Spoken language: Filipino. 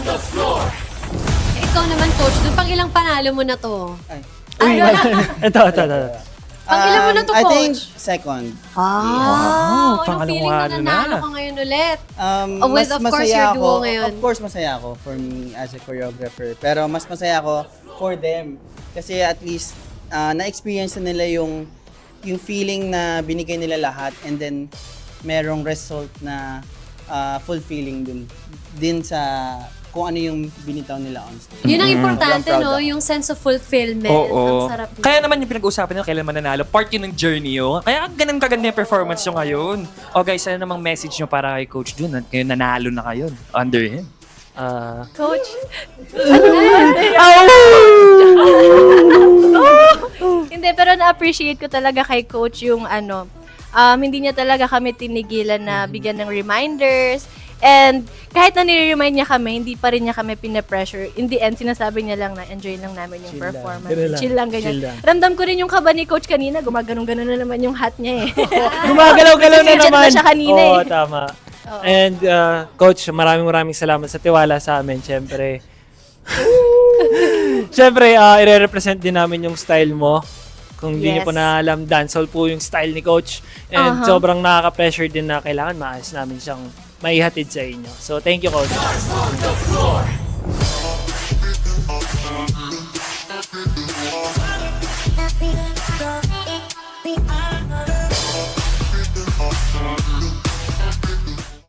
Ikaw naman, coach, doon pang ilang panalo mo na to? Uy, ito. Pang ilan mo na to, I think coach? second. Anong pangalawa feeling na ano nanalo na? ka ngayon ulit? Mas With, of course, masaya your duo ako. ngayon. Of course, masaya ako for me as a choreographer. Pero mas masaya ako for them. Kasi at least, na-experience na nila yung feeling na binigay nila lahat and then merong result na fulfilling din sa kung ano yung binitaw nila on stage. Yun ang importante, I'm proud no? ako. Yung sense of fulfillment. Oo. Ang sarap niya. Kaya naman yung pinag-uusapan nyo, kailan mananalo, part yun ng journey yun. Kaya ganun kaganda yung performance nyo ngayon. O guys, ano namang message nyo para kay Coach Jun? Ngayon nanalo na kayo under him. Coach. Hindi, pero na-appreciate ko talaga kay Coach yung hindi niya talaga kami tinigilan na bigyan ng reminders. And kahit na nire-remind niya kami, hindi pa rin niya kami pinapressure. In the end, sinasabi niya lang na enjoy lang namin yung performance. Chill lang, ganyan. Chill lang. Ramdam ko rin yung kaba ni Coach kanina. Gumaganon-ganon na naman yung hat niya eh. Gumagalaw-galaw na Fidget na naman. siya kanina Oo, eh. tama. And Coach, maraming salamat sa tiwala sa amin, syempre. Syempre, i-represent din namin yung style mo. Kung hindi niyo po na alam, dancehall po yung style ni Coach. And sobrang nakaka-pressure din na kailangan maayos namin siyang maihatid sa inyo. So, thank you, Coach.